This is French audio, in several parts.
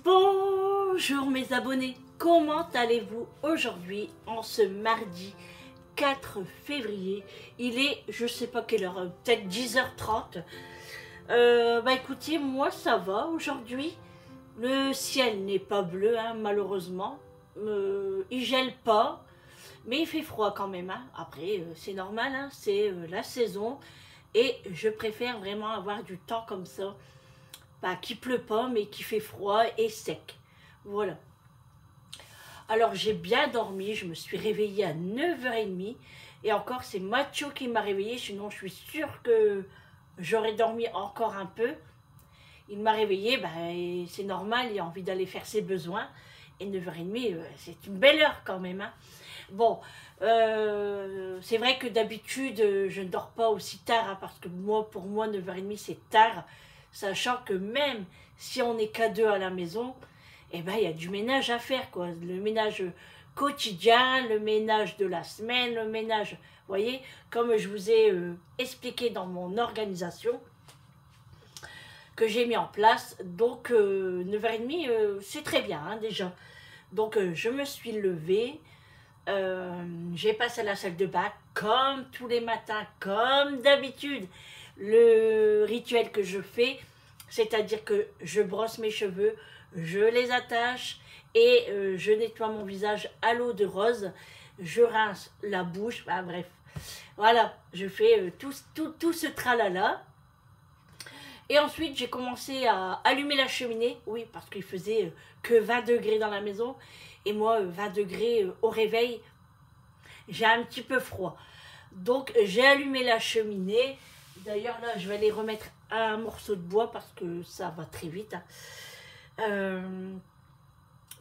Bonjour mes abonnés, comment allez-vous aujourd'hui en ce mardi 4 février? Il est, je sais pas quelle heure, peut-être 10h30. Écoutez, moi ça va aujourd'hui. Le ciel n'est pas bleu, hein, malheureusement. Il gèle pas, mais il fait froid quand même. Hein. Après, c'est normal, hein, c'est la saison. Et je préfère vraiment avoir du temps comme ça. Qui pleut pas, mais qui fait froid et sec. Voilà. Alors, j'ai bien dormi. Je me suis réveillée à 9h30. Et encore, c'est Mathieu qui m'a réveillée. Sinon, je suis sûre que j'aurais dormi encore un peu. Il m'a réveillée. C'est normal. Il a envie d'aller faire ses besoins. Et 9h30, c'est une belle heure quand même. Hein. Bon, c'est vrai que d'habitude, je ne dors pas aussi tard. Hein, parce que pour moi, 9h30, c'est tard. Sachant que même si on n'est qu'à deux à la maison, il y a du ménage à faire, quoi. Le ménage quotidien, le ménage de la semaine, le ménage, vous voyez, comme je vous ai expliqué dans mon organisation que j'ai mis en place. Donc, 9h30, c'est très bien, hein, déjà. Donc, je me suis levée, j'ai passé à la salle de bain, comme tous les matins, comme d'habitude. Le rituel que je fais, c'est-à-dire que je brosse mes cheveux, je les attache et je nettoie mon visage à l'eau de rose, je rince la bouche, bref, voilà, je fais tout ce tralala. Et ensuite, j'ai commencé à allumer la cheminée, oui, parce qu'il faisait que 20 degrés dans la maison, et moi, 20 degrés au réveil, j'ai un petit peu froid. Donc, j'ai allumé la cheminée. D'ailleurs, là, je vais aller remettre un morceau de bois parce que ça va très vite. Hein.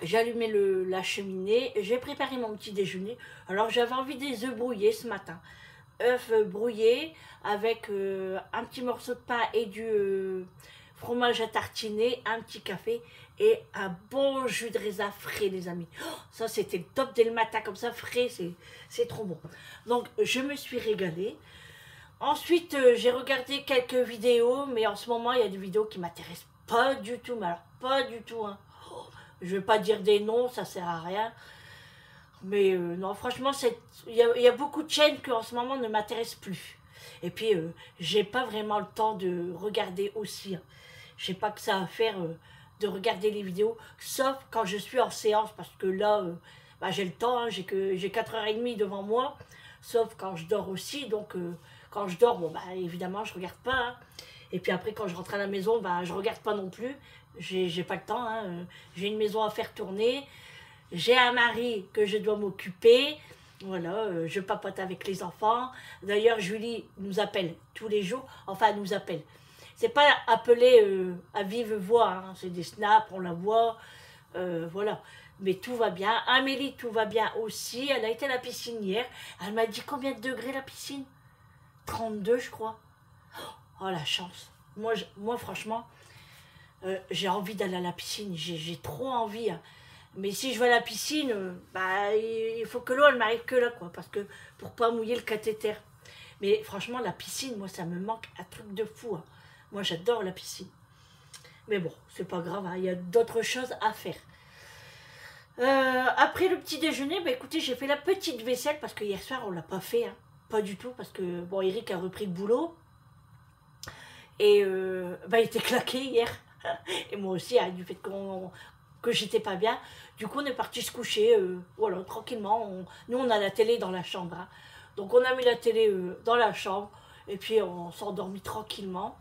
J'ai allumé la cheminée. J'ai préparé mon petit déjeuner. Alors, j'avais envie des œufs brouillés ce matin. Œufs brouillés avec un petit morceau de pain et du fromage à tartiner, un petit café et un bon jus de raisin frais, les amis. Oh, ça, c'était le top dès le matin, comme ça, frais, c'est trop bon. Donc, je me suis régalée. Ensuite, j'ai regardé quelques vidéos, mais en ce moment, il y a des vidéos qui ne m'intéressent pas du tout, mais alors pas du tout. Hein. Oh, je ne vais pas dire des noms, ça ne sert à rien. Mais non, franchement, il y a beaucoup de chaînes qui en ce moment ne m'intéressent plus. Et puis, j'ai pas vraiment le temps de regarder aussi. Hein. J'ai pas que ça à faire de regarder les vidéos, sauf quand je suis en séance, parce que là, j'ai le temps, hein, j'ai 4h30 devant moi, sauf quand je dors aussi, donc... quand je dors, évidemment, je regarde pas. Hein. Et puis après, quand je rentre à la maison, je regarde pas non plus. J'ai pas le temps. Hein. J'ai une maison à faire tourner. J'ai un mari que je dois m'occuper. Voilà, je papote avec les enfants. D'ailleurs, Julie nous appelle tous les jours. Enfin, elle nous appelle. C'est pas appelé à vive voix. Hein. C'est des snaps, on la voit. Voilà. Mais tout va bien. Amélie, tout va bien aussi. Elle a été à la piscine hier. Elle m'a dit combien de degrés la piscine? 32, je crois. Oh, la chance. Moi franchement, j'ai envie d'aller à la piscine. J'ai trop envie. Hein. Mais si je vais à la piscine, il faut que l'eau, elle m'arrive que là, quoi. Parce que pour pas mouiller le cathéter. Mais franchement, la piscine, moi, ça me manque un truc de fou. Hein. Moi, j'adore la piscine. Mais bon, c'est pas grave. Hein. Il y a d'autres choses à faire. Après le petit déjeuner, écoutez, j'ai fait la petite vaisselle parce que hier soir, on l'a pas fait. Hein. Pas du tout, parce que, bon, Eric a repris le boulot. Et, il était claqué hier. Et moi aussi, hein, du fait que j'étais pas bien. Du coup, on est parti se coucher, voilà, tranquillement. Nous, on a la télé dans la chambre. Hein. Donc, on a mis la télé dans la chambre. Et puis, on s'est endormi tranquillement.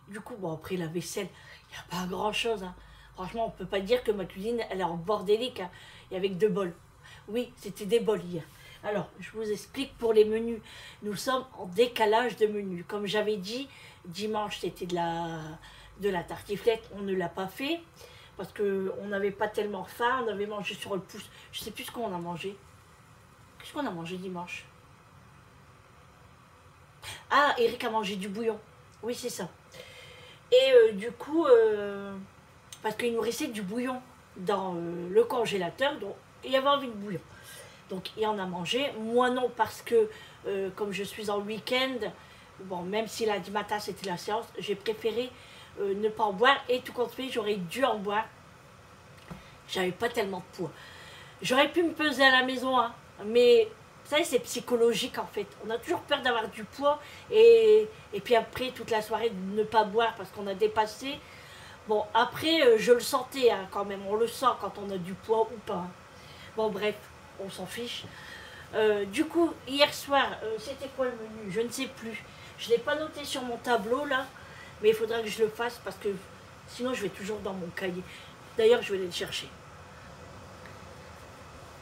Du coup, bon, après la vaisselle, il n'y a pas grand-chose. Hein. Franchement, on peut pas dire que ma cuisine, elle est en bordélique. Hein. Il y avait que 2 bols. Oui, c'était des bols hier. Alors, je vous explique pour les menus. Nous sommes en décalage de menus. Comme j'avais dit, dimanche, c'était de la tartiflette. On ne l'a pas fait parce qu'on n'avait pas tellement faim. On avait mangé sur le pouce. Je ne sais plus ce qu'on a mangé. Qu'est-ce qu'on a mangé dimanche? Ah, Eric a mangé du bouillon. Oui, c'est ça. Et du coup, parce qu'il nous restait du bouillon dans le congélateur, donc il y avait envie de bouillon. Donc il en a mangé, moi non parce que comme je suis en week-end, bon même si lundi matin c'était la séance, j'ai préféré ne pas en boire et tout compte fait j'aurais dû en boire j'avais pas tellement de poids. J'aurais pu me peser à la maison, hein, mais vous savez, c'est psychologique en fait. On a toujours peur d'avoir du poids et puis après toute la soirée de ne pas boire parce qu'on a dépassé. Bon, après, je le sentais hein, quand même. On le sent quand on a du poids ou pas. Hein. Bon, bref, on s'en fiche. Du coup, hier soir, c'était quoi le menu? Je ne sais plus. Je ne l'ai pas noté sur mon tableau là, mais il faudra que je le fasse parce que sinon je vais toujours dans mon cahier. D'ailleurs, je vais aller le chercher.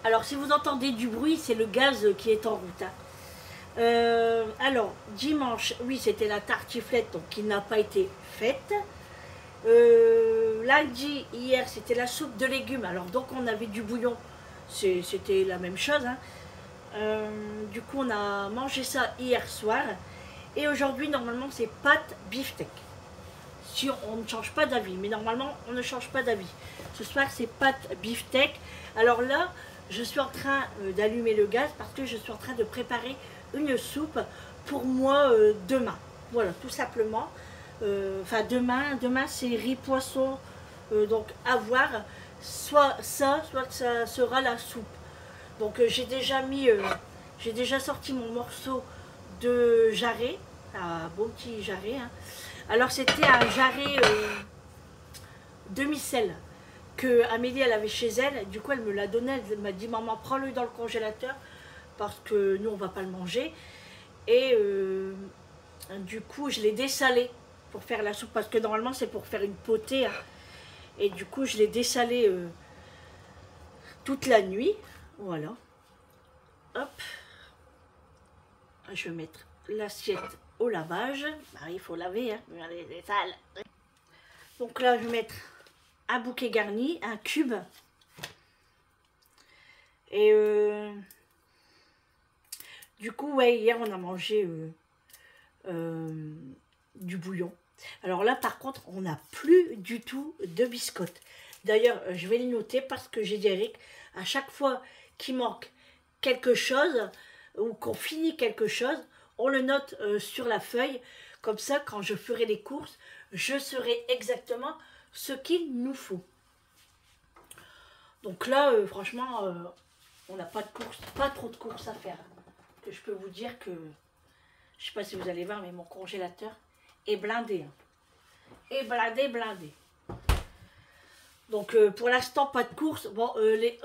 Alors, si vous entendez du bruit, c'est le gaz qui est en route. Hein. Alors, dimanche, oui, c'était la tartiflette, donc qui n'a pas été faite. Lundi, hier, c'était la soupe de légumes. Alors, donc, on avait du bouillon. C'était la même chose. Hein. Du coup, on a mangé ça hier soir. Et aujourd'hui, normalement, c'est pâtes beefsteak. Si on ne change pas d'avis. Mais normalement, on ne change pas d'avis. Ce soir, c'est pâtes beefsteak. Alors là, je suis en train d'allumer le gaz parce que je suis en train de préparer une soupe pour moi demain. Voilà, tout simplement. Enfin, demain c'est riz poisson. Donc, à voir. Soit ça, soit ça sera la soupe. Donc, j'ai déjà sorti mon morceau de jarret. Un bon petit jarret. Hein. Alors, c'était un jarret demi-sel que Amélie elle avait chez elle, du coup elle me l'a donné, elle m'a dit maman prends-le dans le congélateur parce que nous on va pas le manger et du coup je l'ai dessalé pour faire la soupe parce que normalement c'est pour faire une potée hein. Et du coup je l'ai dessalé toute la nuit, voilà, hop, je vais mettre l'assiette au lavage, bah, il faut laver, hein. Regardez, c'est sale. Donc là je vais mettre un bouquet garni, un cube. Et du coup, ouais, hier on a mangé du bouillon. Alors là, par contre, on n'a plus du tout de biscottes. D'ailleurs, je vais les noter parce que j'ai dit à Eric, à chaque fois qu'il manque quelque chose ou qu'on finit quelque chose, on le note sur la feuille. Comme ça, quand je ferai les courses, je saurai exactement ce qu'il nous faut. Donc là, franchement, on n'a pas de courses, pas trop de courses à faire. Que je peux vous dire que, je sais pas si vous allez voir, mais mon congélateur est blindé. Hein. Et blindé. Donc pour l'instant, pas de courses. Bon,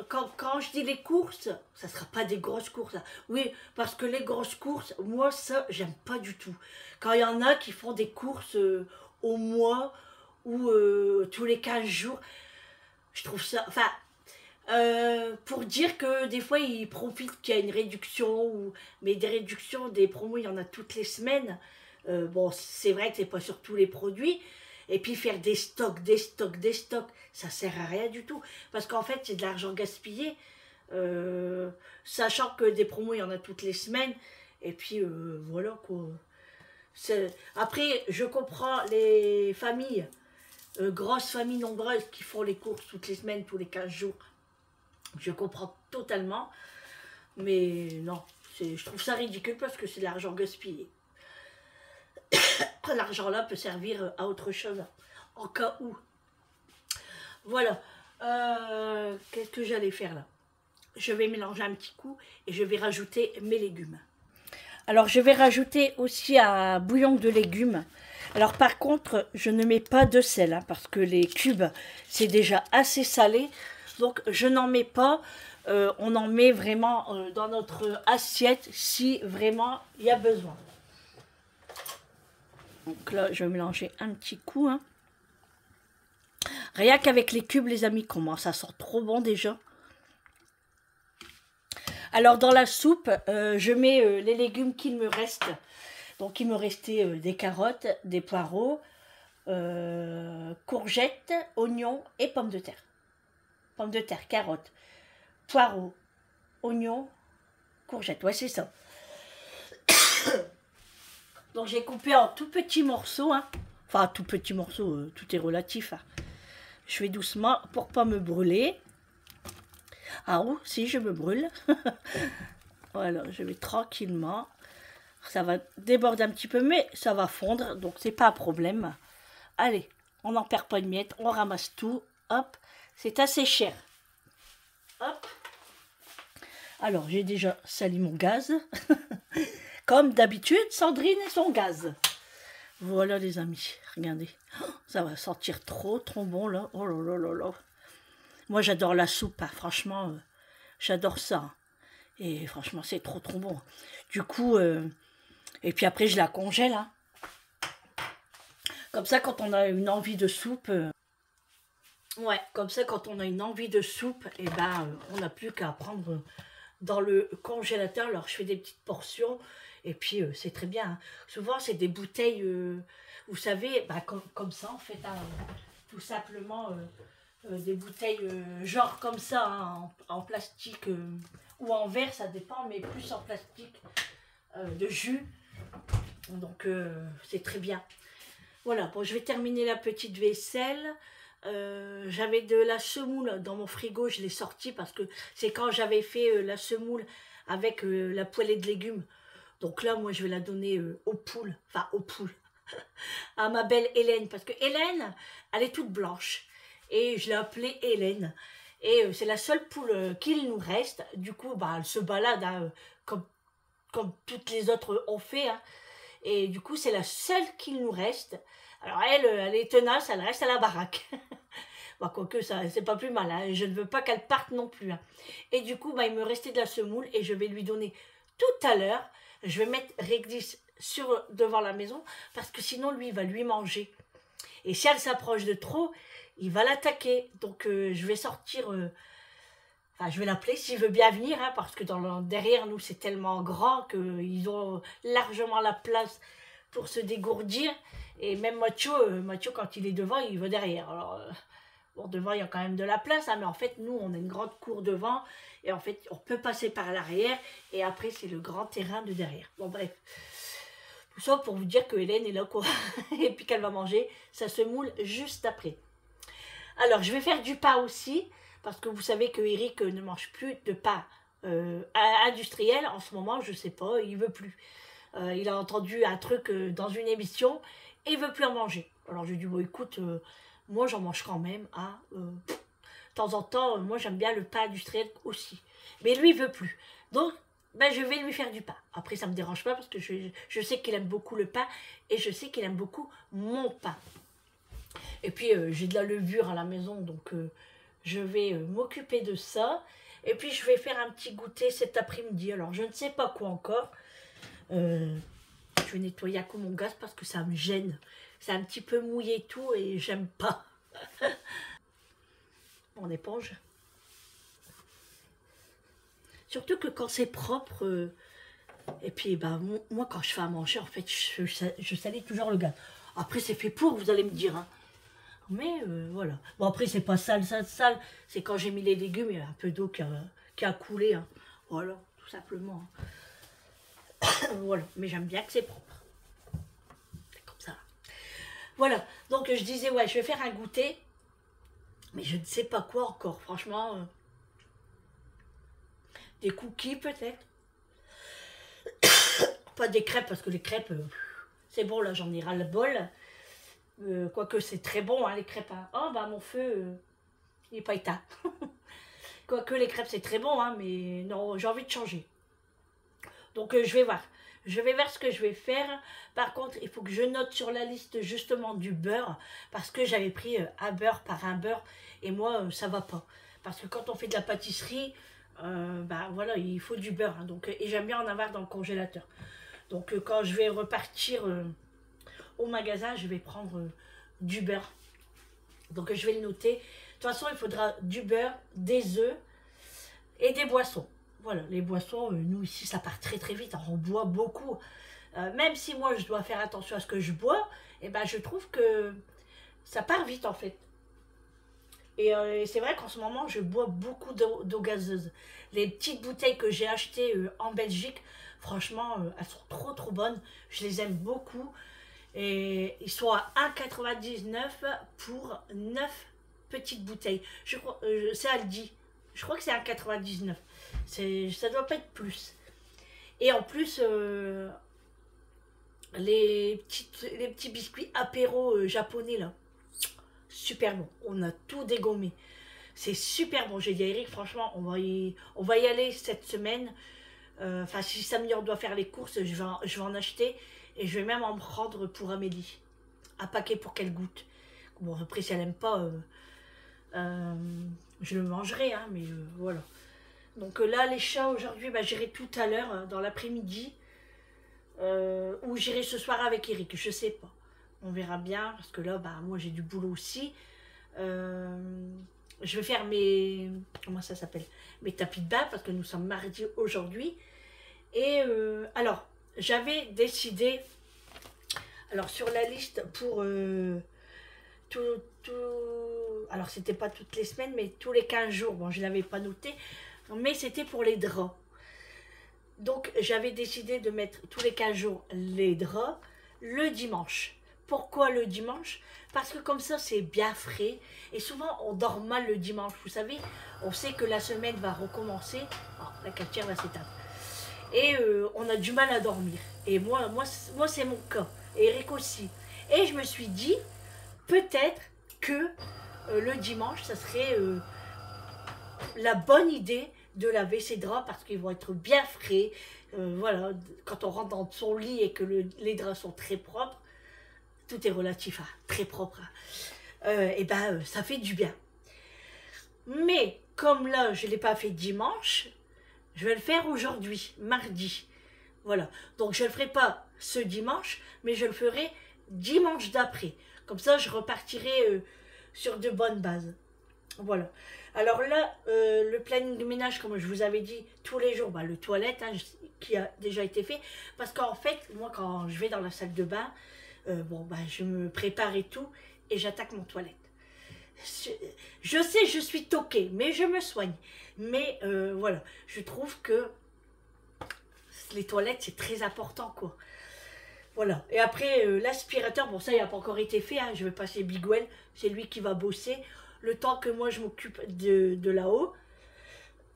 quand je dis les courses, ça sera pas des grosses courses. Hein. Oui, parce que les grosses courses, moi, ça, j'aime pas du tout. Quand il y en a qui font des courses au mois ou tous les 15 jours, je trouve ça... Enfin, pour dire que des fois, ils profitent qu'il y a une réduction. Mais des réductions, des promos, il y en a toutes les semaines. Bon, c'est vrai que c'est pas sur tous les produits. Et puis faire des stocks, ça sert à rien du tout. Parce qu'en fait, c'est de l'argent gaspillé. Sachant que des promos, il y en a toutes les semaines. Et puis, voilà quoi. Après, je comprends les familles, grosses familles nombreuses qui font les courses toutes les semaines, tous les 15 jours. Je comprends totalement. Mais non, je trouve ça ridicule parce que c'est de l'argent gaspillé. L'argent là peut servir à autre chose en cas où. Voilà. Qu'est-ce que j'allais faire là? Je vais mélanger un petit coup et je vais rajouter mes légumes. Alors je vais rajouter aussi un bouillon de légumes. Alors par contre je ne mets pas de sel hein, parce que les cubes c'est déjà assez salé. Donc je n'en mets pas. On en met vraiment dans notre assiette si vraiment il y a besoin. Donc là, je vais mélanger un petit coup. Hein. Rien qu'avec les cubes, les amis, comment ça sent trop bon déjà. Alors, dans la soupe, je mets les légumes qu'il me reste. Donc, il me restait des carottes, des poireaux, courgettes, oignons et pommes de terre. Pommes de terre, carottes, poireaux, oignons, courgettes. Ouais, c'est ça. Donc j'ai coupé en tout petits morceaux, hein. Enfin tout petit morceau, tout est relatif. Hein. Je fais doucement pour pas me brûler. Ah oh, si je me brûle. Voilà, je vais tranquillement. Ça va déborder un petit peu, mais ça va fondre, donc c'est pas un problème. Allez, on n'en perd pas de miettes, on ramasse tout, hop, c'est assez cher. Alors, j'ai déjà sali mon gaz. Comme d'habitude, Sandrine et son gaz. Voilà les amis, regardez. Ça va sentir trop bon là. Oh là là là là. Moi j'adore la soupe, hein. Franchement, j'adore ça. Hein. Et franchement, c'est trop bon. Du coup, et puis après je la congèle. Hein. Comme ça, quand on a une envie de soupe... ouais, comme ça, quand on a une envie de soupe, et ben, on n'a plus qu'à prendre dans le congélateur. Alors, je fais des petites portions, et puis c'est très bien. Hein. Souvent, c'est des bouteilles, vous savez, bah, comme ça, en fait, hein, tout simplement, des bouteilles genre comme ça, hein, en plastique ou en verre, ça dépend, mais plus en plastique de jus. Donc, c'est très bien. Voilà, bon, je vais terminer la petite vaisselle. J'avais de la semoule dans mon frigo, je l'ai sortie parce que c'est quand j'avais fait la semoule avec la poêlée de légumes. Donc là, moi, je vais la donner aux poules, enfin aux poules, à ma belle Hélène, parce que Hélène, elle est toute blanche. Et je l'ai appelée Hélène. Et c'est la seule poule qu'il nous reste. Du coup, bah, elle se balade hein, comme toutes les autres ont fait. Hein. Et du coup, c'est la seule qu'il nous reste. Alors elle est tenace, elle reste à la baraque. Bah, quoique, ça, c'est pas plus mal. Hein. Je ne veux pas qu'elle parte non plus. Hein. Et du coup, bah, il me restait de la semoule et je vais lui donner tout à l'heure. Je vais mettre Réglisse devant la maison parce que sinon, lui, il va lui manger. Et si elle s'approche de trop, il va l'attaquer. Donc, je vais sortir... enfin, je vais l'appeler s'il veut bien venir, hein, parce que derrière nous, c'est tellement grand qu'ils ont largement la place pour se dégourdir. Et même Mathieu, quand il est devant, il va derrière. Alors, bon, devant, il y a quand même de la place, hein, mais en fait, nous, on a une grande cour devant. Et en fait, on peut passer par l'arrière. Et après, c'est le grand terrain de derrière. Bon, bref. Tout ça pour vous dire que Hélène est là, quoi. Et puis qu'elle va manger sa semoule juste après. Alors, je vais faire du pain aussi. Parce que vous savez que Eric ne mange plus de pain industriel. En ce moment, je ne sais pas, il ne veut plus. Il a entendu un truc dans une émission et il ne veut plus en manger. Alors je lui ai dit, bon écoute, moi j'en mange quand même. Hein, de temps en temps, moi j'aime bien le pain industriel aussi. Mais lui, il ne veut plus. Donc, ben, je vais lui faire du pain. Après, ça ne me dérange pas parce que je sais qu'il aime beaucoup le pain et je sais qu'il aime beaucoup mon pain. Et puis, j'ai de la levure à la maison, donc je vais m'occuper de ça. Et puis, je vais faire un petit goûter cet après-midi. Alors, je ne sais pas quoi encore. Je vais nettoyer à coup mon gaz parce que ça me gêne. C'est un petit peu mouillé et tout et j'aime pas. On éponge. Surtout que quand c'est propre, et puis bah, moi quand je fais à manger, en fait, je salis toujours le gaz. Après c'est fait pour, vous allez me dire. Hein. Mais voilà. Bon après c'est pas sale. C'est quand j'ai mis les légumes, il y a un peu d'eau qui a coulé. Hein. Voilà, tout simplement. Voilà, mais j'aime bien que c'est propre. C'est comme ça. Voilà, donc je disais, ouais, je vais faire un goûter. Mais je ne sais pas quoi encore, franchement. Des cookies peut-être. Pas des crêpes, parce que les crêpes, c'est bon, là j'en ai ras le bol. Quoique c'est très bon, hein, les crêpes. Hein. Oh, bah mon feu, il n'est pas éteint. Quoique les crêpes c'est très bon, hein, mais non, j'ai envie de changer. Donc je vais voir. Je vais voir ce que je vais faire. Par contre, il faut que je note sur la liste justement du beurre. Parce que j'avais pris un beurre par un beurre. Et moi, ça va pas. Parce que quand on fait de la pâtisserie, bah voilà, il faut du beurre. Hein, donc, et j'aime bien en avoir dans le congélateur. Donc quand je vais repartir au magasin, je vais prendre du beurre. Donc je vais le noter. De toute façon, il faudra du beurre, des œufs et des boissons. Voilà, les boissons, nous ici, ça part très très vite. On boit beaucoup. Même si moi, je dois faire attention à ce que je bois, et ben, je trouve que ça part vite en fait. Et c'est vrai qu'en ce moment, je bois beaucoup d'eau gazeuse. Les petites bouteilles que j'ai achetées en Belgique, franchement, elles sont trop bonnes. Je les aime beaucoup. Et ils sont à 1,99 pour 9 petites bouteilles. Je crois, c'est Aldi. Je crois que c'est 1,99. Ça doit pas être plus. Et en plus, les petits biscuits apéro japonais là, super bon. On a tout dégommé. C'est super bon. J'ai dit à Eric, franchement, on va y aller cette semaine. Enfin, si samedi on doit faire les courses, je vais en acheter. Et je vais même en prendre pour Amélie. Un paquet pour qu'elle goûte. Bon, après, si elle n'aime pas, je le mangerai, hein, mais voilà. Donc là, les chats, aujourd'hui, bah, j'irai tout à l'heure, dans l'après-midi. Ou j'irai ce soir avec Eric, je sais pas. On verra bien, parce que là, bah, moi, j'ai du boulot aussi. Je vais faire mes... Comment ça s'appelle? Mes tapis de bain, parce que nous sommes mardi aujourd'hui. Et alors, j'avais décidé... Alors, sur la liste pour... Alors, c'était pas toutes les semaines, mais tous les 15 jours. Bon, je l'avais pas noté, mais c'était pour les draps. Donc, j'avais décidé de mettre tous les 15 jours les draps le dimanche. Pourquoi le dimanche? Parce que comme ça, c'est bien frais. Et souvent, on dort mal le dimanche. Vous savez, on sait que la semaine va recommencer. Oh, la cafetière va s'éteindre. Et on a du mal à dormir. Et moi c'est mon cas. Et Eric aussi. Et je me suis dit, peut-être que le dimanche, ça serait la bonne idée de laver ses draps parce qu'ils vont être bien frais. Voilà, quand on rentre dans son lit et que les draps sont très propres, tout est relatif à très propre, et ben ça fait du bien. Mais comme là, je ne l'ai pas fait dimanche, je vais le faire aujourd'hui, mardi. Voilà, donc je ne le ferai pas ce dimanche, mais je le ferai dimanche d'après. Comme ça, je repartirai sur de bonnes bases. Voilà. Alors là, le planning de ménage, comme je vous avais dit, tous les jours, bah, le toilette, hein, qui a déjà été fait. Parce qu'en fait, moi, quand je vais dans la salle de bain, bon, bah, je me prépare et tout, et j'attaque mon toilette. Je sais, je suis toquée, mais je me soigne. Mais voilà, je trouve que les toilettes, c'est très important, quoi. Voilà. Et après, l'aspirateur, bon, ça, il n'a pas encore été fait, hein, je vais passer Bigwell, c'est lui qui va bosser. Le temps que moi, je m'occupe de là-haut,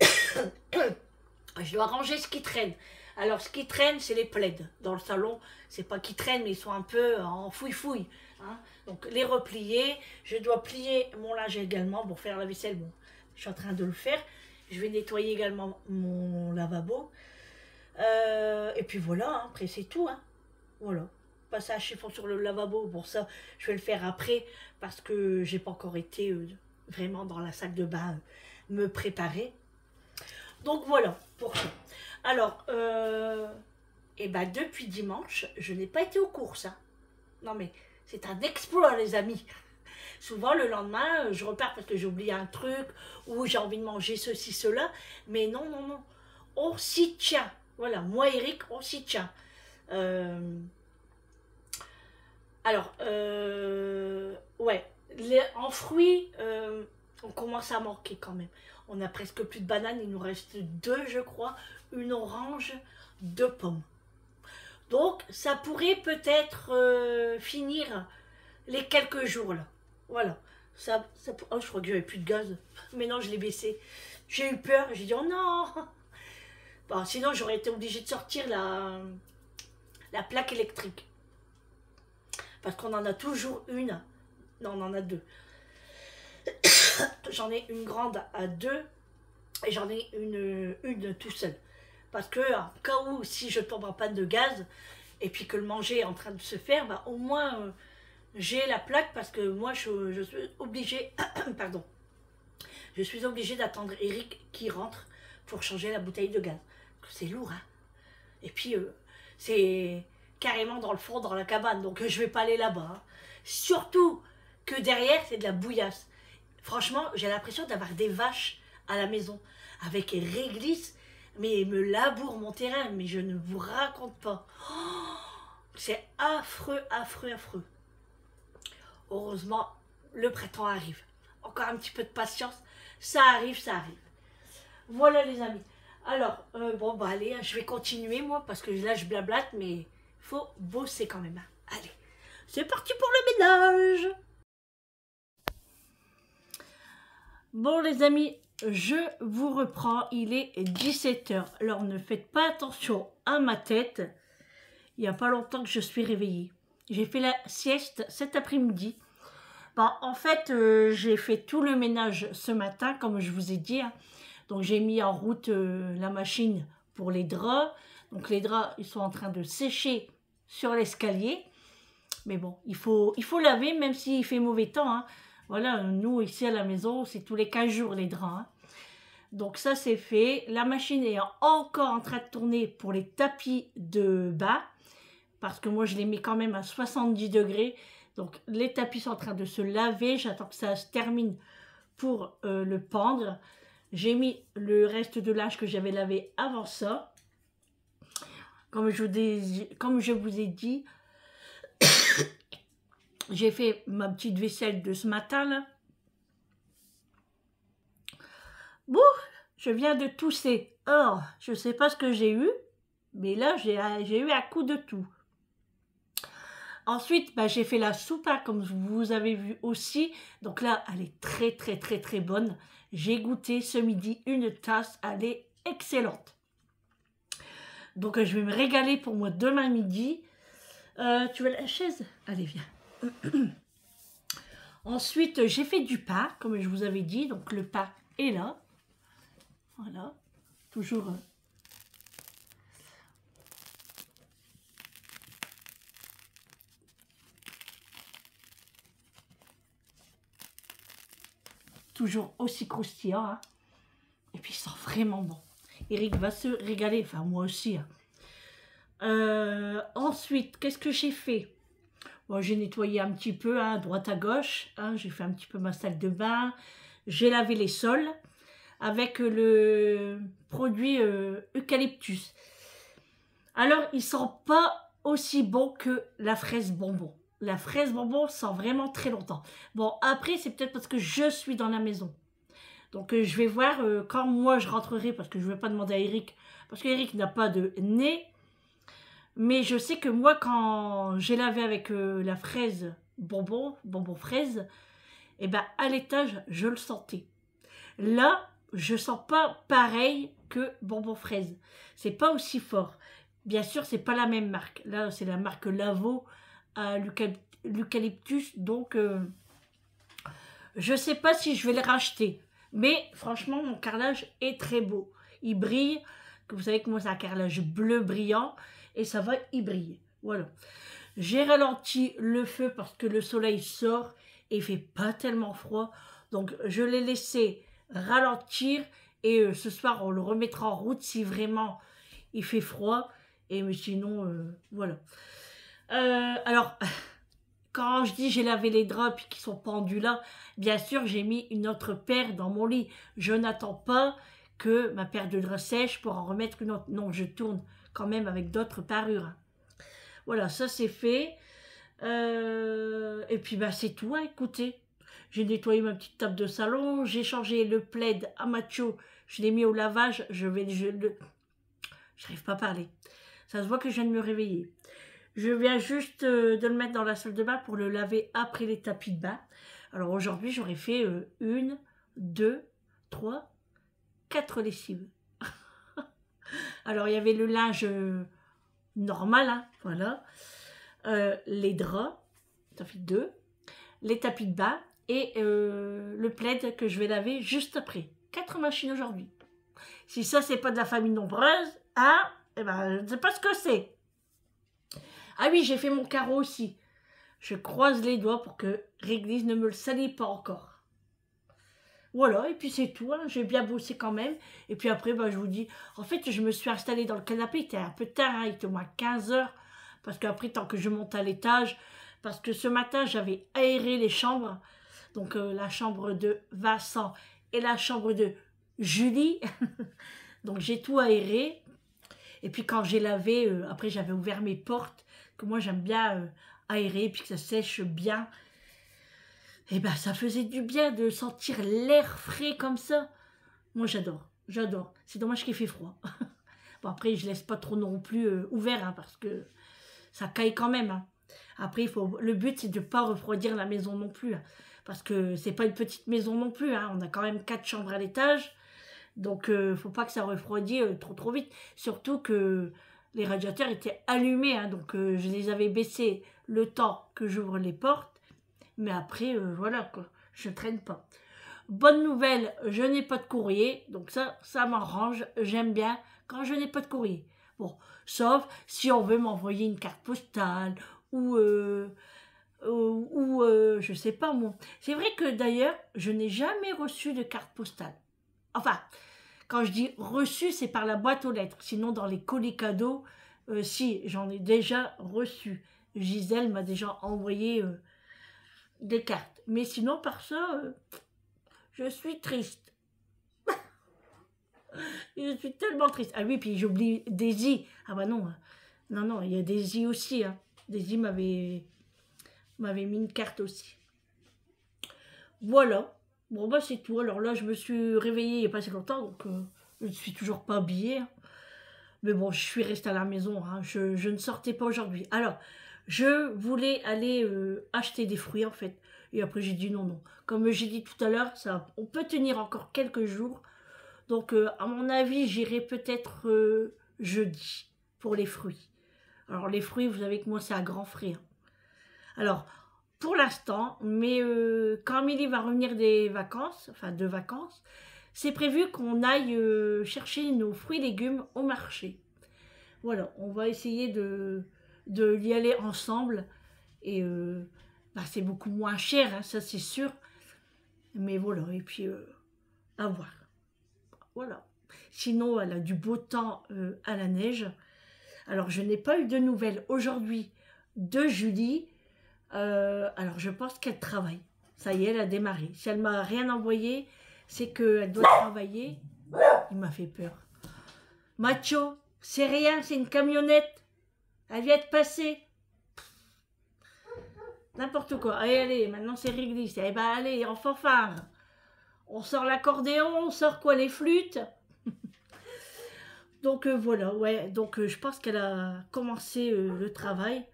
je dois ranger ce qui traîne. Alors, ce qui traîne, c'est les plaids. Dans le salon, c'est pas qui traînent, mais ils sont un peu en fouille-fouille. Hein. Donc, les replier. Je dois plier mon linge également pour faire la vaisselle. Bon, je suis en train de le faire. Je vais nettoyer également mon lavabo. Et puis voilà, hein, après, c'est tout. Hein. Voilà. Passage chiffon sur le lavabo. Pour ça, je vais le faire après parce que j'ai pas encore été vraiment dans la salle de bain me préparer. Donc voilà, pour ça. Alors, et ben depuis dimanche, je n'ai pas été aux courses. Hein. Non mais, c'est un exploit les amis. Souvent le lendemain, je repars parce que j'ai oublié un truc, ou j'ai envie de manger ceci, cela. Mais non, non, non. On s'y tient. Voilà, moi Eric, on s'y tient. Alors, ouais, en fruits, on commence à manquer quand même. On a presque plus de bananes, il nous reste 2, je crois, une orange, 2 pommes. Donc, ça pourrait peut-être finir les quelques jours là. Voilà. Oh, je crois que j'avais plus de gaz. Mais non, je l'ai baissé. J'ai eu peur, j'ai dit, oh non. Bon, sinon, j'aurais été obligée de sortir la plaque électrique. Parce qu'on en a toujours une. Non, on en a 2. J'en ai une grande à 2 et j'en ai une tout seul. Parce que, en cas où, si je tombe en panne de gaz et puis que le manger est en train de se faire, bah, au moins j'ai la plaque parce que moi je suis obligée, pardon, je suis obligée d'attendre Eric qui rentre pour changer la bouteille de gaz. C'est lourd, hein. Et puis, c'est carrément dans le fond, dans la cabane, donc je vais pas aller là-bas. Hein. Surtout que derrière, c'est de la bouillasse. Franchement, j'ai l'impression d'avoir des vaches à la maison, avec réglisse, mais ils me labourent mon terrain, mais je ne vous raconte pas. Oh, c'est affreux, affreux, affreux. Heureusement, le printemps arrive. Encore un petit peu de patience, ça arrive, ça arrive. Voilà les amis. Alors, bon, bah allez, je vais continuer moi, parce que là je blablate, mais il faut bosser quand même. Hein. Allez, c'est parti pour le ménage. Bon les amis, je vous reprends, il est 17 h. Alors ne faites pas attention à ma tête. Il n'y a pas longtemps que je suis réveillée. J'ai fait la sieste cet après-midi. Bah, en fait, j'ai fait tout le ménage ce matin, comme je vous ai dit, hein. Donc j'ai mis en route la machine pour les draps. Donc les draps, ils sont en train de sécher sur l'escalier. Mais bon, il faut laver, même s'il fait mauvais temps, hein. Voilà, nous, ici à la maison, c'est tous les 15 jours les draps, hein. Donc ça, c'est fait. La machine est encore en train de tourner pour les tapis de bas. Parce que moi, je les mets quand même à 70 degrés. Donc les tapis sont en train de se laver. J'attends que ça se termine pour le pendre. J'ai mis le reste de linge que j'avais lavé avant ça. Comme je vous ai dit, j'ai fait ma petite vaisselle de ce matin là. Bon, je viens de tousser. Oh, je ne sais pas ce que j'ai eu, mais là j'ai eu un coup de toux. Ensuite, bah, j'ai fait la soupe, hein, comme vous avez vu aussi. Donc là, elle est très très très très bonne. J'ai goûté ce midi une tasse, elle est excellente. Donc je vais me régaler pour moi demain midi. Tu veux la chaise? Allez, viens. Ensuite, j'ai fait du pain, comme je vous avais dit. Donc le pain est là. Voilà. Toujours... toujours aussi croustillant, hein. Et puis il sent vraiment bon. Eric va se régaler, enfin moi aussi, hein. Ensuite, qu'est-ce que j'ai fait? Bon, j'ai nettoyé un petit peu, hein, droite à gauche, hein, j'ai fait un petit peu ma salle de bain, j'ai lavé les sols avec le produit eucalyptus. Alors, il sent pas aussi bon que la fraise bonbon. La fraise bonbon sent vraiment très longtemps. Bon, après, c'est peut-être parce que je suis dans la maison. Donc, je vais voir quand moi je rentrerai, parce que je ne vais pas demander à Eric, parce qu'Eric n'a pas de nez. Mais je sais que moi, quand j'ai lavé avec la fraise bonbon fraise, et ben à l'étage, je le sentais. Là, je sens pas pareil que bonbon fraise. C'est pas aussi fort. Bien sûr, c'est pas la même marque. Là, c'est la marque Lavo à l'eucalyptus. Donc, je sais pas si je vais le racheter. Mais franchement, mon carrelage est très beau. Il brille. Vous savez que moi, c'est un carrelage bleu brillant. Et ça va y briller. Voilà. J'ai ralenti le feu parce que le soleil sort et il fait pas tellement froid. Donc, je l'ai laissé ralentir. Et ce soir, on le remettra en route si vraiment il fait froid. Et mais sinon, voilà. Alors, quand je dis j'ai lavé les draps et qu'ils sont pendus là, bien sûr, j'ai mis une autre paire dans mon lit. Je n'attends pas que ma paire de draps sèche pour en remettre une autre. Non, je tourne quand même avec d'autres parures. Voilà, ça c'est fait. Et puis, bah, c'est tout, hein, écoutez. J'ai nettoyé ma petite table de salon. J'ai changé le plaid à macho. Je l'ai mis au lavage. Je n'arrive pas à parler. Ça se voit que je viens de me réveiller. Je viens juste de le mettre dans la salle de bain pour le laver après les tapis de bain. Alors aujourd'hui, j'aurais fait 1, 2, 3, 4 lessives. Alors il y avait le linge normal, hein, voilà. Les draps, ça fait 2. Les tapis de bain et le plaid que je vais laver juste après. 4 machines aujourd'hui. Si ça, c'est pas de la famille nombreuse, hein, eh ben, je ne sais pas ce que c'est. Ah oui, j'ai fait mon carreau aussi. Je croise les doigts pour que Réglisse ne me le salit pas encore. Voilà, et puis c'est tout, hein. J'ai bien bossé quand même. Et puis après, bah, je vous dis, en fait, je me suis installée dans le canapé, il était un peu tard, hein, il était au moins 15 heures. Parce qu'après, tant que je monte à l'étage, parce que ce matin, j'avais aéré les chambres. Donc, la chambre de Vincent et la chambre de Julie. Donc, j'ai tout aéré. Et puis, quand j'ai lavé, après, j'avais ouvert mes portes, que moi, j'aime bien aérer, puis que ça sèche bien. Et ben, ça faisait du bien de sentir l'air frais comme ça. Moi, j'adore, j'adore. C'est dommage qu'il fait froid. Bon, après, je laisse pas trop non plus ouvert, hein, parce que ça caille quand même, hein. Après, le but, c'est de ne pas refroidir la maison non plus, hein, parce que c'est pas une petite maison non plus, hein. On a quand même 4 chambres à l'étage. Donc, faut pas que ça refroidisse trop vite. Surtout que les radiateurs étaient allumés, hein, donc je les avais baissés le temps que j'ouvre les portes. Mais après, voilà quoi, je traîne pas. Bonne nouvelle, je n'ai pas de courrier, donc ça m'arrange, j'aime bien quand je n'ai pas de courrier. Bon, sauf si on veut m'envoyer une carte postale ou je sais pas moi. C'est vrai que d'ailleurs, je n'ai jamais reçu de carte postale. Enfin, quand je dis reçu, c'est par la boîte aux lettres. Sinon, dans les colis cadeaux, si, j'en ai déjà reçu. Gisèle m'a déjà envoyé des cartes. Mais sinon, par ça, je suis triste. Je suis tellement triste. Ah oui, puis j'oublie Daisy. Ah bah non, non, non, il y a Daisy aussi. Hein. Daisy m'avait mis une carte aussi. Voilà. Bon bah c'est tout. Alors là, je me suis réveillée il n'y a pas si longtemps, donc je ne suis toujours pas habillée. Hein. Mais bon, je suis restée à la maison. Hein. Je ne sortais pas aujourd'hui. Alors, je voulais aller acheter des fruits en fait. Et après j'ai dit non, non. Comme j'ai dit tout à l'heure, on peut tenir encore quelques jours. Donc à mon avis, j'irai peut-être jeudi pour les fruits. Alors les fruits, vous savez que moi c'est à grands frais. Hein. Alors, pour l'instant, mais quand Amélie va revenir des vacances, enfin de vacances, c'est prévu qu'on aille chercher nos fruits et légumes au marché. Voilà, on va essayer de y aller ensemble. Et bah, c'est beaucoup moins cher, hein, ça c'est sûr. Mais voilà, et puis à voir. Voilà. Sinon, elle a du beau temps à la neige. Alors, je n'ai pas eu de nouvelles aujourd'hui de Julie. Alors, je pense qu'elle travaille. Ça y est, elle a démarré. Si elle m'a rien envoyé, c'est qu'elle doit travailler. Il m'a fait peur. Macho, c'est rien, c'est une camionnette. Elle vient de passer. N'importe quoi. Allez, allez, maintenant c'est réglé. Eh ben, allez, en fanfare. On sort l'accordéon, on sort quoi, les flûtes. Donc voilà, ouais. Donc je pense qu'elle a commencé le travail.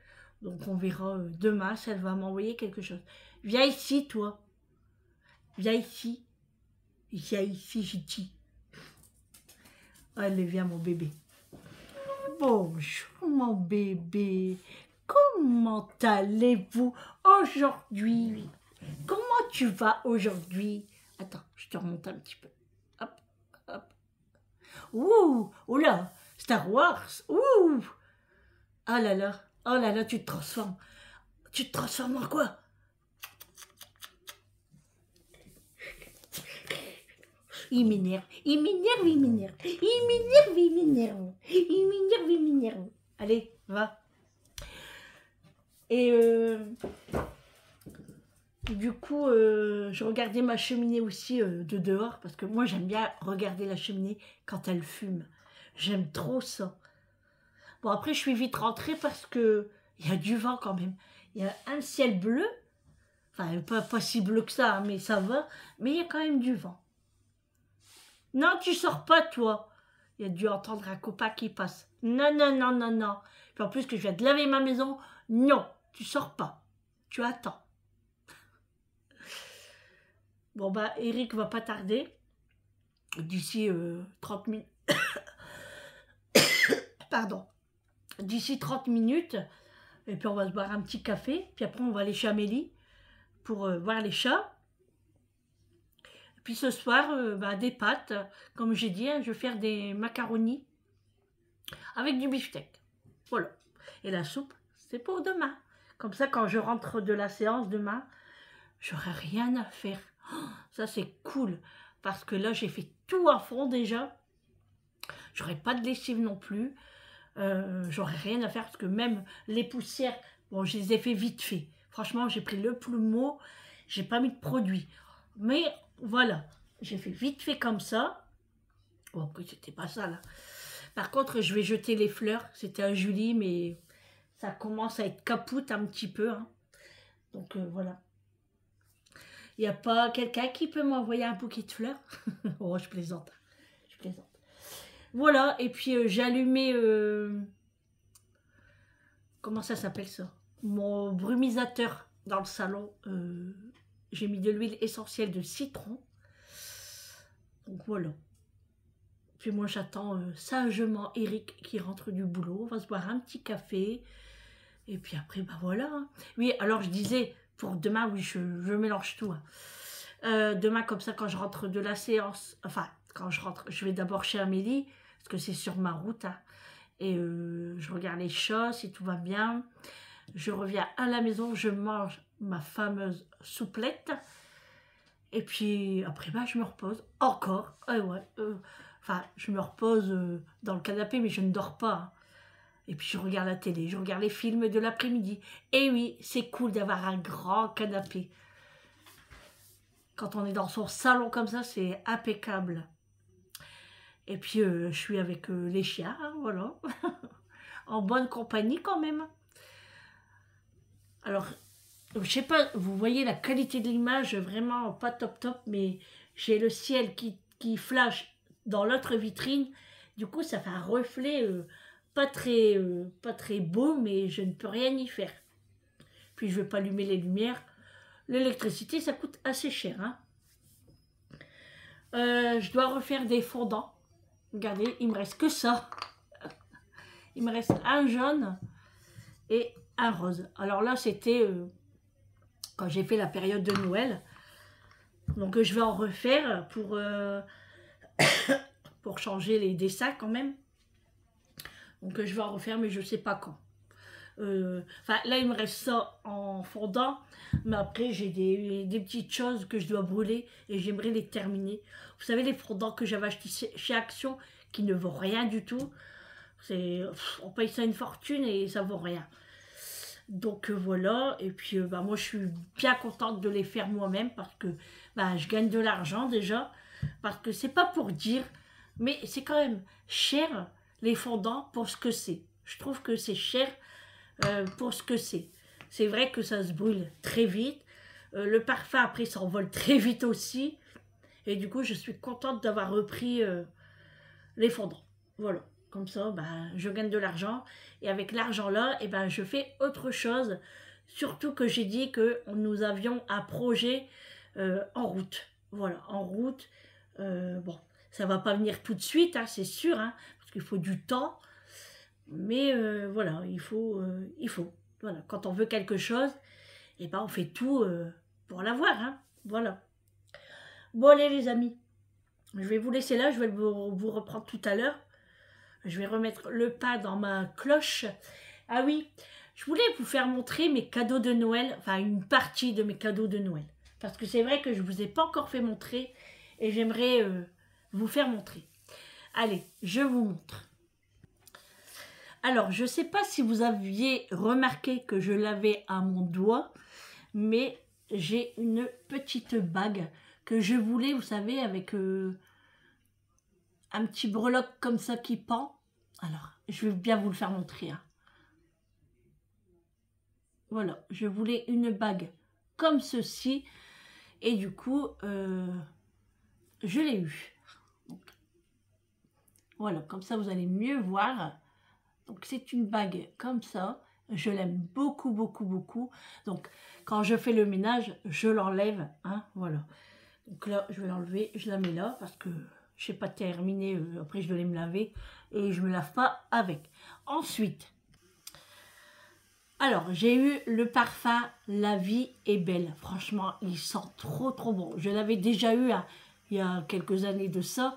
Donc on verra demain si elle va m'envoyer quelque chose. Viens ici, toi. Viens ici. Viens ici, j'ai dit. Allez, viens, mon bébé. Bonjour, mon bébé. Comment allez-vous aujourd'hui? Comment tu vas aujourd'hui? Attends, je te remonte un petit peu. Hop, hop. Ouh, oh là, Star Wars. Ouh. Ah là là, oh là là, tu te transformes. Tu te transformes en quoi? Il m'énerve, il m'énerve, il m'énerve. Il m'énerve, il m'énerve. Il m'énerve, il m'énerve. Allez, va. Et du coup, je regardais ma cheminée aussi de dehors, parce que moi j'aime bien regarder la cheminée quand elle fume. J'aime trop ça. Bon, après je suis vite rentrée parce que il y a du vent quand même. Il y a un ciel bleu, enfin pas si bleu que ça, hein, mais ça va, mais il y a quand même du vent. Non, tu sors pas toi. Il a dû entendre un copain qui passe. Non, non, non, non, non. Puis en plus que je viens de laver ma maison, non, tu sors pas. Tu attends. Bon bah Eric va pas tarder. D'ici 30 minutes. Pardon. D'ici 30 minutes. Et puis on va se boire un petit café. Puis après on va aller chez Amélie pour voir les chats. Et puis ce soir, bah, des pâtes. Comme j'ai dit, hein, je vais faire des macaronis avec du beefsteak. Voilà. Et la soupe, c'est pour demain. Comme ça, quand je rentre de la séance demain, j'aurai rien à faire. Oh, ça, c'est cool. Parce que là, j'ai fait tout à fond déjà. J'aurai pas de lessive non plus. J'aurai rien à faire parce que même les poussières, bon, je les ai fait vite fait. Franchement, j'ai pris le plumeau. J'ai pas mis de produit. Mais voilà, j'ai fait vite fait comme ça. Bon, après, c'était pas ça, là. Par contre, je vais jeter les fleurs. C'était à Julie, mais ça commence à être capoute un petit peu. Hein. Donc, voilà. Il n'y a pas quelqu'un qui peut m'envoyer un bouquet de fleurs? Oh, je plaisante. Je plaisante. Voilà, et puis j'ai allumé... comment ça s'appelle ça? Mon brumisateur dans le salon. J'ai mis de l'huile essentielle de citron. Donc voilà. Puis moi j'attends sagement Eric qui rentre du boulot. On va se boire un petit café. Et puis après, bah voilà. Oui, alors je disais, pour demain, oui, je mélange tout. Hein. Demain, comme ça, quand je rentre de la séance, enfin, quand je rentre, je vais d'abord chez Amélie, parce que c'est sur ma route, hein, et je regarde les choses, si tout va bien. Je reviens à la maison, je mange ma fameuse souplette, et puis après, bah, je me repose encore. Ouais, enfin, je me repose dans le canapé, mais je ne dors pas. Hein. Et puis je regarde la télé, je regarde les films de l'après-midi. Et oui, c'est cool d'avoir un grand canapé. Quand on est dans son salon comme ça, c'est impeccable. Et puis je suis avec les chiens, hein, voilà. En bonne compagnie quand même. Alors, je sais pas, vous voyez la qualité de l'image, vraiment pas top top, mais j'ai le ciel qui flash dans l'autre vitrine. Du coup, ça fait un reflet pas très beau, mais je ne peux rien y faire. Puis je vais pas allumer les lumières. L'électricité, ça coûte assez cher. Hein. Je dois refaire des fondants. Regardez, il me reste que ça. Il me reste un jaune et un rose. Alors là, c'était quand j'ai fait la période de Noël. Donc je vais en refaire pour changer les dessins quand même. Donc je vais en refaire, mais je ne sais pas quand. Enfin, là, il me reste ça en fondant. Mais après, j'ai des petites choses que je dois brûler et j'aimerais les terminer. Vous savez, les fondants que j'avais achetés chez Action qui ne vaut rien du tout. On paye ça une fortune et ça vaut rien. Donc voilà, et puis bah, moi je suis bien contente de les faire moi-même parce que bah, je gagne de l'argent déjà, parce que c'est pas pour dire, mais c'est quand même cher les fondants pour ce que c'est. Je trouve que c'est cher pour ce que c'est. C'est vrai que ça se brûle très vite, le parfum après s'envole très vite aussi, et du coup je suis contente d'avoir repris les fondants. Voilà. Comme ça, ben, je gagne de l'argent. Et avec l'argent-là, eh ben, je fais autre chose. Surtout que j'ai dit que nous avions un projet en route. Voilà, en route. Bon, ça ne va pas venir tout de suite, hein, c'est sûr, hein, parce qu'il faut du temps. Mais voilà, il faut. Voilà, quand on veut quelque chose, eh ben, on fait tout pour l'avoir. Hein, voilà. Bon, allez, les amis. Je vais vous laisser là. Je vais vous reprendre tout à l'heure. Je vais remettre le pain dans ma cloche. Ah oui, je voulais vous faire montrer mes cadeaux de Noël, enfin une partie de mes cadeaux de Noël. Parce que c'est vrai que je ne vous ai pas encore fait montrer et j'aimerais vous faire montrer. Allez, je vous montre. Alors, je ne sais pas si vous aviez remarqué que je l'avais à mon doigt, mais j'ai une petite bague que je voulais, vous savez, avec un petit breloque comme ça qui pend. Alors, je vais bien vous le faire montrer. Hein. Voilà, je voulais une bague comme ceci. Et du coup, je l'ai eu. Donc, voilà, comme ça vous allez mieux voir. Donc c'est une bague comme ça. Je l'aime beaucoup, beaucoup, beaucoup. Donc quand je fais le ménage, je l'enlève. Hein, voilà. Donc là, je vais l'enlever. Je la mets là parce que je n'ai pas terminé. Après, je dois aller me laver. Et je ne me lave pas avec. Ensuite, alors, j'ai eu le parfum La Vie est Belle. Franchement, il sent trop, trop bon. Je l'avais déjà eu hein, il y a quelques années de ça.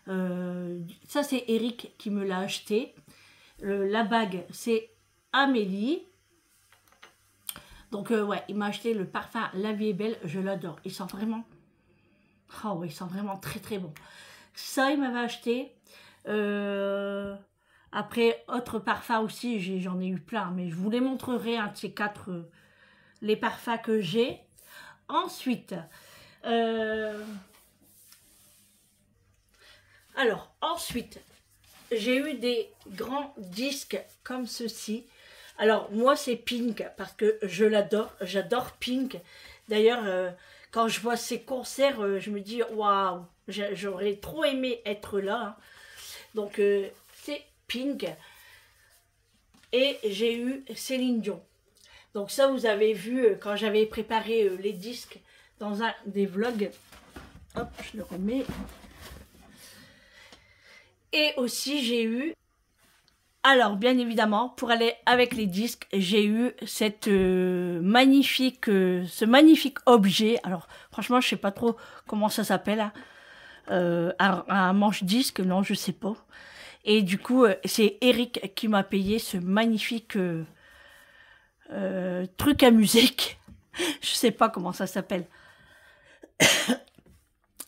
Ça, c'est Eric qui me l'a acheté. La bague, c'est Amélie. Donc, ouais, il m'a acheté le parfum La Vie est Belle. Je l'adore. Il sent vraiment... Oh, ouais, il sent vraiment très, très bon. Ça, il m'avait acheté. Après, autre parfum aussi, j'en ai eu plein, mais je vous les montrerai, un de ces quatre, les parfums que j'ai. Ensuite, j'ai eu des grands disques comme ceci. Alors, moi, c'est Pink, parce que je l'adore, j'adore Pink. D'ailleurs, quand je vois ses concerts, je me dis, waouh, j'aurais trop aimé être là. Hein. Donc, c'est Pink. Et j'ai eu Céline Dion. Donc ça, vous avez vu quand j'avais préparé les disques dans un des vlogs. Hop, je le remets. Et aussi, j'ai eu Alors, bien évidemment, pour aller avec les disques, j'ai eu cette ce magnifique objet. Alors, franchement, je sais pas trop comment ça s'appelle, hein. Un manche-disque, non, je sais pas. Et du coup, c'est Eric qui m'a payé ce magnifique truc à musique. Je sais pas comment ça s'appelle.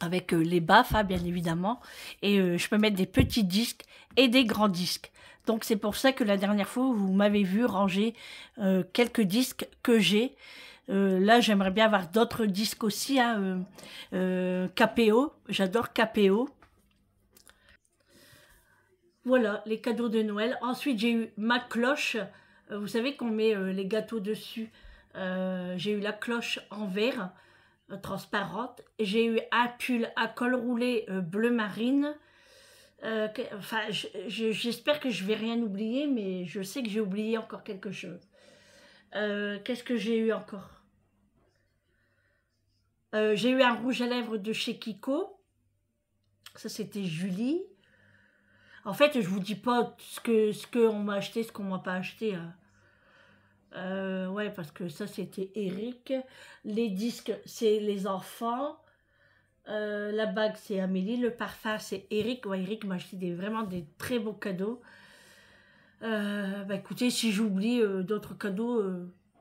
Avec les baffes, hein, bien évidemment. Et je peux mettre des petits disques et des grands disques. Donc c'est pour ça que la dernière fois, vous m'avez vu ranger quelques disques que j'ai. Là, j'aimerais bien avoir d'autres disques aussi, hein, KPO. J'adore KPO. Voilà, les cadeaux de Noël. Ensuite, j'ai eu ma cloche. Vous savez qu'on met les gâteaux dessus. J'ai eu la cloche en verre, transparente. J'ai eu un pull à col roulé bleu marine. Enfin, j'espère que je vais rien oublier, mais je sais que j'ai oublié encore quelque chose. Qu'est-ce que j'ai eu encore? J'ai eu un rouge à lèvres de chez Kiko. Ça, c'était Julie. En fait, je vous dis pas ce que on m'a acheté, ce qu'on m'a pas acheté, hein. Ouais, parce que ça, c'était Eric. Les disques, c'est les enfants. La bague, c'est Amélie. Le parfum, c'est Eric. Ouais, Eric m'a acheté vraiment des très beaux cadeaux. Bah écoutez, si j'oublie d'autres cadeaux,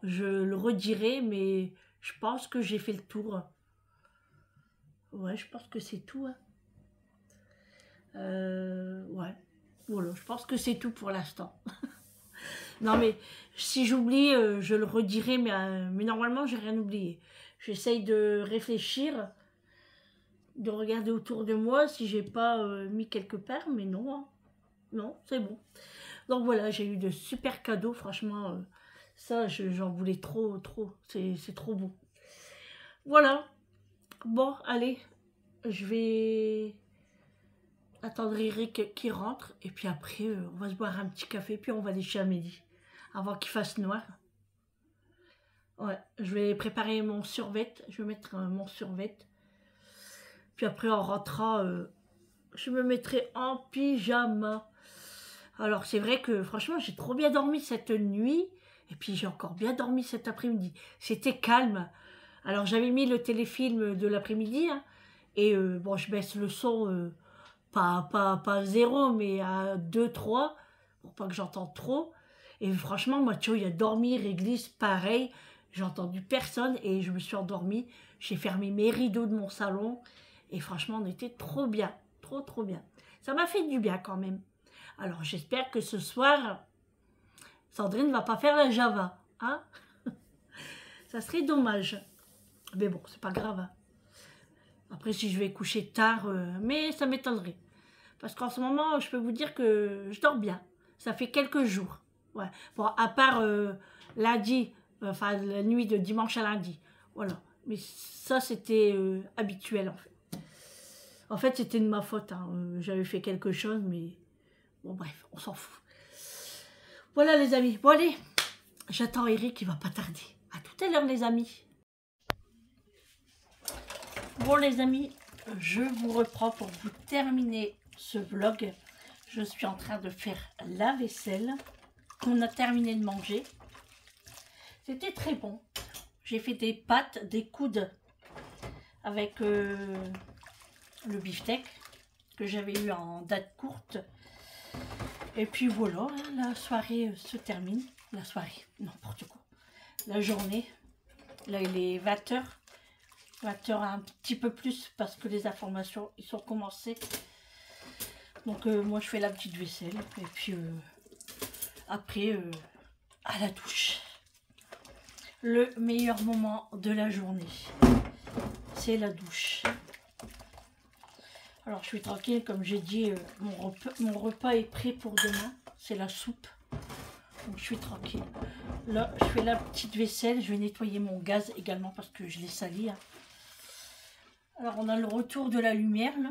je le redirai, mais je pense que j'ai fait le tour. Ouais, je pense que c'est tout, hein. Ouais, voilà, je pense que c'est tout pour l'instant. Non, mais si j'oublie, je le redirai, mais normalement, j'ai rien oublié. J'essaye de réfléchir, de regarder autour de moi si j'ai pas mis quelque part, mais non, hein. Non, c'est bon. Donc voilà, j'ai eu de super cadeaux, franchement, ça, j'en voulais trop, trop, c'est trop beau. Voilà, bon, allez, je vais attendre Eric qui rentre, et puis après, on va se boire un petit café, puis on va aller chez Amélie, avant qu'il fasse noir. Ouais, je vais préparer mon survêt, je vais mettre mon survêt, puis après on rentrera, je me mettrai en pyjama. Alors c'est vrai que franchement j'ai trop bien dormi cette nuit, et puis j'ai encore bien dormi cet après-midi. C'était calme. Alors j'avais mis le téléfilm de l'après-midi, hein, et bon je baisse le son, pas zéro, mais à 2, 3, pour pas que j'entende trop. Et franchement, Mathieu, il a dormi, Réglisse, pareil. J'ai entendu personne et je me suis endormie. J'ai fermé mes rideaux de mon salon. Et franchement, on était trop bien. Trop, trop bien. Ça m'a fait du bien quand même. Alors, j'espère que ce soir, Sandrine ne va pas faire la Java. Hein? Ça serait dommage. Mais bon, c'est pas grave, hein. Après, si je vais coucher tard, mais ça m'étonnerait. Parce qu'en ce moment, je peux vous dire que je dors bien. Ça fait quelques jours. Ouais. Bon, à part lundi, enfin la nuit de dimanche à lundi. Voilà. Mais ça, c'était habituel en fait. En fait, c'était de ma faute, hein. J'avais fait quelque chose, mais bon, bref, on s'en fout. Voilà les amis. Bon, allez, j'attends Eric, il va pas tarder. À tout à l'heure, les amis. Bon, les amis, je vous reprends pour vous terminer ce vlog. Je suis en train de faire la vaisselle. On a terminé de manger. C'était très bon. J'ai fait des pâtes, des coudes avec le beefsteak que j'avais eu en date courte. Et puis voilà, la soirée se termine. La soirée, n'importe quoi. La journée. Là, il est 20h. 20h un petit peu plus parce que les informations, ils sont commencés. Donc moi, je fais la petite vaisselle. Et puis après, à la douche. Le meilleur moment de la journée, c'est la douche. Alors je suis tranquille, comme j'ai dit, mon repas est prêt pour demain. C'est la soupe. Donc je suis tranquille. Là, je fais la petite vaisselle. Je vais nettoyer mon gaz également parce que je l'ai sali, hein. Alors on a le retour de la lumière là.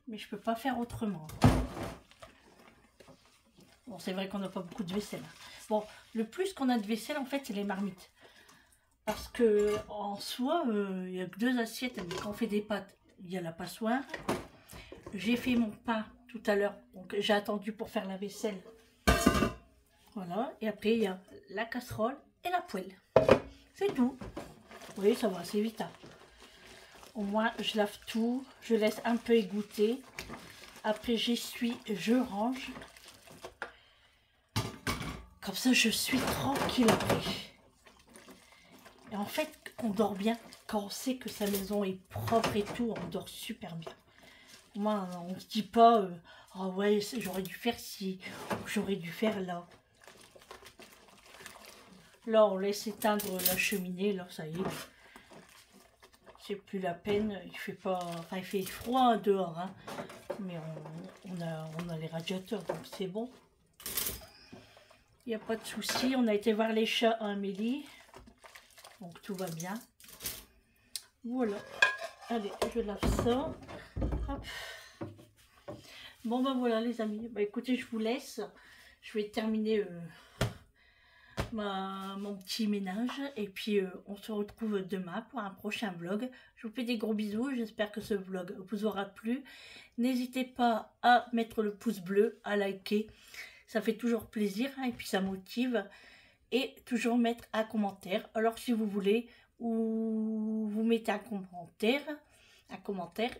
Mais je peux pas faire autrement. Bon, c'est vrai qu'on n'a pas beaucoup de vaisselle. Bon, le plus qu'on a de vaisselle, en fait, c'est les marmites. Parce que en soi, il n'y a que 2 assiettes. Mais quand on fait des pâtes, il y a la passoire. J'ai fait mon pain tout à l'heure. Donc j'ai attendu pour faire la vaisselle. Voilà. Et après, il y a la casserole et la poêle. C'est tout. Oui, ça va, c'est vite. Hein. Au moins, je lave tout. Je laisse un peu égoutter. Après, j'essuie, je range. Comme ça, je suis tranquille après. Et en fait, on dort bien. Quand on sait que sa maison est propre et tout, on dort super bien. Moi, on ne se dit pas, ah ouais, j'aurais dû faire ci, j'aurais dû faire là. Là, on laisse éteindre la cheminée, là, ça y est. C'est plus la peine, il fait pas, enfin, il fait froid dehors, hein. Mais on a les radiateurs, donc c'est bon. Il n'y a pas de souci. On a été voir les chats à Amélie. Donc tout va bien. Voilà. Allez, je lave ça. Hop. Bon ben voilà les amis. Bah écoutez, je vous laisse. Je vais terminer mon petit ménage. Et puis on se retrouve demain pour un prochain vlog. Je vous fais des gros bisous. J'espère que ce vlog vous aura plu. N'hésitez pas à mettre le pouce bleu, à liker. Ça fait toujours plaisir hein, et puis ça motive. Et toujours mettre un commentaire. Alors si vous voulez, ou vous mettez un commentaire.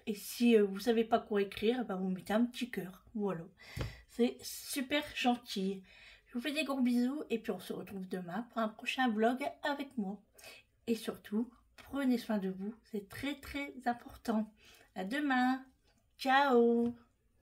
Et si vous savez pas quoi écrire, ben vous mettez un petit cœur. Voilà. C'est super gentil. Je vous fais des gros bisous et puis on se retrouve demain pour un prochain vlog avec moi. Et surtout, prenez soin de vous. C'est très très important. À demain. Ciao.